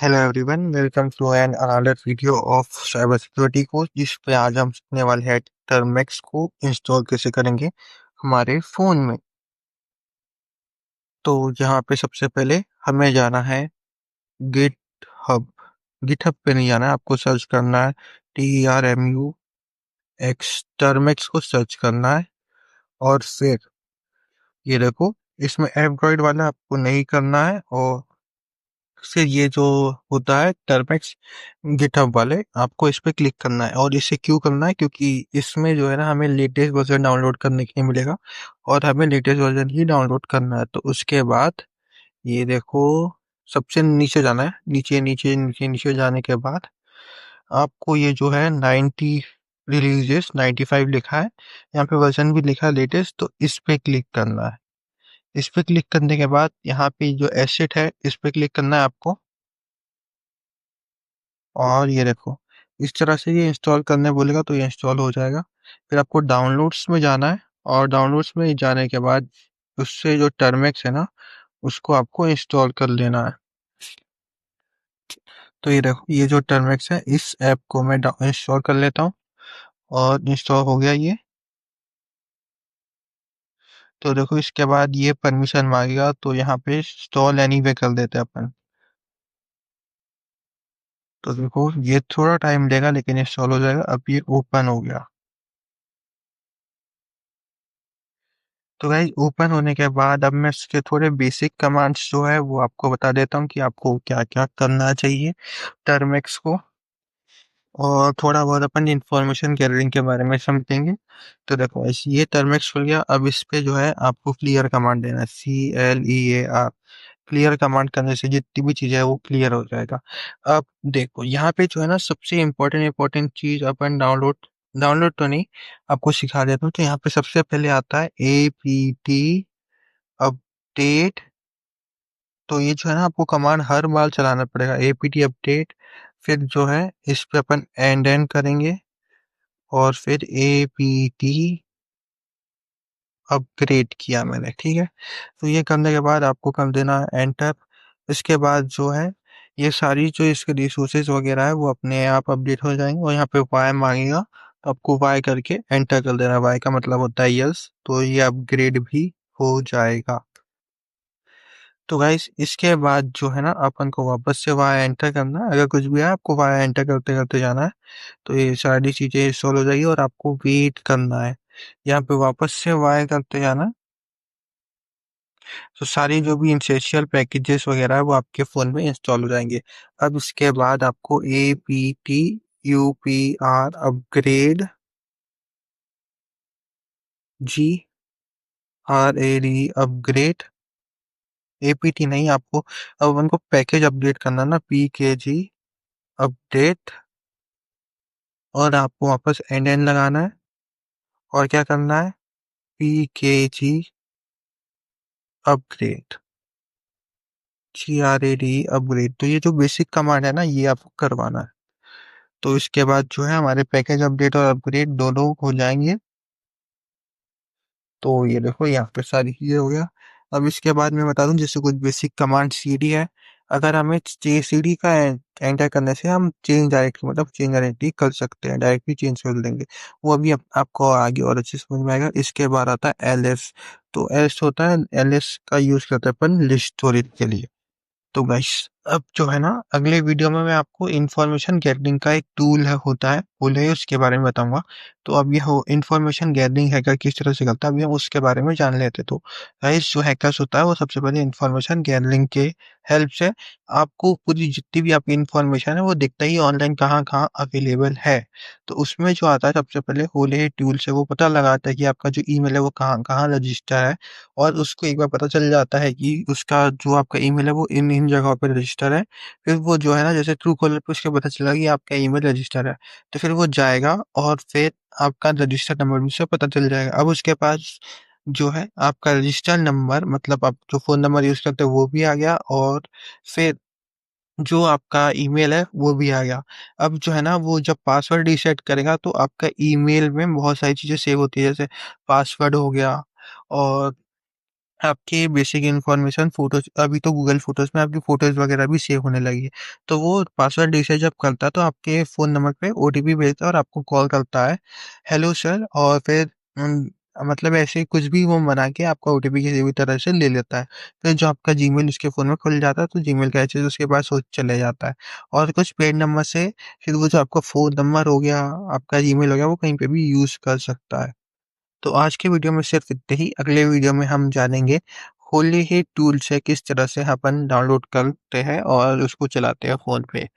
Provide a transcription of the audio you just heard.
Hello everyone, welcome to an another video of cyber security course, जिस पे आज हम सीखने वाले हैं टर्मेक्स को इंस्टॉल कैसे करेंगे हमारे फ़ोन में। तो यहाँ पे सबसे पहले हमें जाना है गिट हब। गिट हब पे नहीं जाना है, आपको सर्च करना है TRMUX, टर्मेक्स को सर्च करना है। और फिर ये देखो, इसमें एंड्रॉइड वाला आपको नहीं करना है, और फिर ये जो होता है टर्मेक्स गिटहब वाले, आपको इस पे क्लिक करना है। और इसे क्यों करना है, क्योंकि इसमें जो है ना, हमें लेटेस्ट वर्जन डाउनलोड करने के लिए मिलेगा, और हमें लेटेस्ट वर्जन ही डाउनलोड करना है। तो उसके बाद ये देखो, सबसे नीचे जाना है, नीचे नीचे नीचे नीचे जाने के बाद आपको ये जो है 90 रिलीजेस 95 लिखा है, यहाँ पे वर्जन भी लिखा है लेटेस्ट, तो इस पे क्लिक करना है। इस पे क्लिक करने के बाद यहाँ पे जो एसेट है, इस पे क्लिक करना है आपको। और ये देखो, इस तरह से ये इंस्टॉल करने बोलेगा तो ये इंस्टॉल हो जाएगा। फिर आपको डाउनलोड्स में जाना है, और डाउनलोड्स में जाने के बाद उससे जो टर्मेक्स है ना, उसको आपको इंस्टॉल कर लेना है। तो ये देखो, ये जो टर्मेक्स है, इस ऐप को मैं इंस्टॉल कर लेता हूँ, और इंस्टॉल हो गया ये। तो देखो, इसके बाद ये परमिशन मांगेगा, तो यहाँ पे इंस्टॉल एनीवे कर देते हैं अपन। तो देखो, ये थोड़ा टाइम लेगा लेकिन इंस्टॉल हो जाएगा। अब ये ओपन हो गया। तो गाइस, ओपन होने के बाद अब मैं इसके थोड़े बेसिक कमांड्स जो है वो आपको बता देता हूँ कि आपको क्या क्या करना चाहिए टर्मेक्स को, और थोड़ा बहुत अपन इंफॉर्मेशन गैदरिंग के बारे में समझेंगे। तो देखो, ऐसे ये टर्मेक्स खुल गया। अब इस पे जो है आपको क्लियर कमांड देना है, CLEAR। क्लियर कमांड करने से जितनी भी चीजें है वो क्लियर हो जाएगा। अब देखो, यहाँ पे जो है ना, सबसे इम्पोर्टेंट इम्पोर्टेंट चीज अपन डाउनलोड डाउनलोड तो नहीं, आपको सिखा देता हूँ। तो यहाँ पे सबसे पहले आता है APT अपडेट। तो ये जो है ना, आपको कमांड हर बार चलाना पड़ेगा, APT अपडेट। फिर जो है, इस पे अपन एंड एंड करेंगे, और फिर APT अपग्रेड किया मैंने, ठीक है। तो ये करने के बाद आपको कर देना है एंटर। इसके बाद जो है, ये सारी जो इसके रिसोर्सेज वगैरह है वो अपने आप अपडेट हो जाएंगे, और यहाँ पे वाई मांगेगा, तो आपको वाई करके एंटर कर देना। वाई का मतलब होता है यस, तो ये अपग्रेड भी हो जाएगा। तो गाइस, इसके बाद जो है ना, अपन को वापस से वाई एंटर करना है। अगर कुछ भी है, आपको वाई एंटर करते करते जाना है, तो ये सारी चीजें सॉल्व हो जाएगी, और आपको वेट करना है। यहाँ पे वापस से वाई करते जाना। तो सारी जो भी इंसेंशियल पैकेजेस वगैरह है वो आपके फ़ोन में इंस्टॉल हो जाएंगे। अब इसके बाद आपको APT UPR upgrade GRAD upgrade, APT नहीं, आपको अब उनको पैकेज अपडेट करना ना, PKG अपडेट। और आपको वापस एंड एंड लगाना है, और क्या करना है, PKG अपग्रेड GRAD अपग्रेड। तो ये जो बेसिक कमांड है ना, ये आपको करवाना है। तो इसके बाद जो है, हमारे पैकेज अपडेट और अपग्रेड दोनों हो जाएंगे। तो ये देखो, यहाँ पे सारी चीजें हो गया। अब इसके बाद मैं बता दूं, जैसे कुछ बेसिक कमांड CD है। अगर हमें CD का एंटर करने से हम चेंज डायरेक्टली, मतलब चेंज डायरेक्टली कर सकते हैं, डायरेक्टली चेंज कर देंगे। वो अभी आपको आगे और अच्छे से समझ में आएगा। इसके बाद आता है LS। तो एस होता है, LS का यूज करते हैं अपन लिस्ट स्टोरेज के लिए। तो गाइस, अब जो है ना, अगले वीडियो में मैं आपको इंफॉर्मेशन गैदरिंग का एक टूल है, होता है टूल है, उसके बारे में बताऊंगा। तो अब ये हो इंफॉर्मेशन गैदरिंग हैकर किस तरह से करता है, अभी हम उसके बारे में जान लेते। तो गाइस, जो हैकर्स होता है वो सबसे पहले इंफॉर्मेशन गैदरिंग के हेल्प से आपको पूरी जितनी भी आपकी इंफॉर्मेशन है वो दिखता ही ऑनलाइन कहाँ कहाँ अवेलेबल है। तो उसमें जो आता है, सबसे पहले होले टूल से वो पता लगाता है कि आपका जो ईमेल है वो कहाँ कहाँ रजिस्टर है। और उसको एक बार पता चल जाता है कि उसका जो आपका ईमेल है वो इन इन जगहों पे रजिस्टर है, फिर वो जो है ना, जैसे ट्रू कॉलर पे उसके पता चला कि आपका ईमेल रजिस्टर है, तो फिर वो जाएगा, और फिर आपका रजिस्टर नंबर भी उसे पता चल जाएगा। अब उसके पास जो है आपका रजिस्टर नंबर, मतलब आप जो फ़ोन नंबर यूज़ करते हो वो भी आ गया, और फिर जो आपका ईमेल है वो भी आ गया। अब जो है ना, वो जब पासवर्ड रीसेट करेगा तो आपका ईमेल में बहुत सारी चीज़ें सेव होती है, जैसे पासवर्ड हो गया, और आपके बेसिक इन्फॉर्मेशन फ़ोटोज़, अभी तो गूगल फ़ोटोज़ में आपकी फ़ोटोज़ वगैरह भी सेव होने लगी है। तो वो पासवर्ड रीसेट जब करता है तो आपके फ़ोन नंबर पे ओटीपी भेजता है और आपको कॉल करता है, हेलो सर, और फिर मतलब ऐसे कुछ भी वो बना के आपका ओटीपी किसी भी तरह से ले लेता है। फिर जो आपका जीमेल उसके फ़ोन में खुल जाता है, तो जीमेल का एक्सेस उसके पास हो चले जाता है। और कुछ पेड नंबर से फिर वो जो आपका फ़ोन नंबर हो गया, आपका जीमेल हो गया, वो कहीं पे भी यूज़ कर सकता है। तो आज के वीडियो में सिर्फ इतना ही। अगले वीडियो में हम जानेंगे होली ही टूल से किस तरह से अपन डाउनलोड करते हैं और उसको चलाते हैं फ़ोन पे।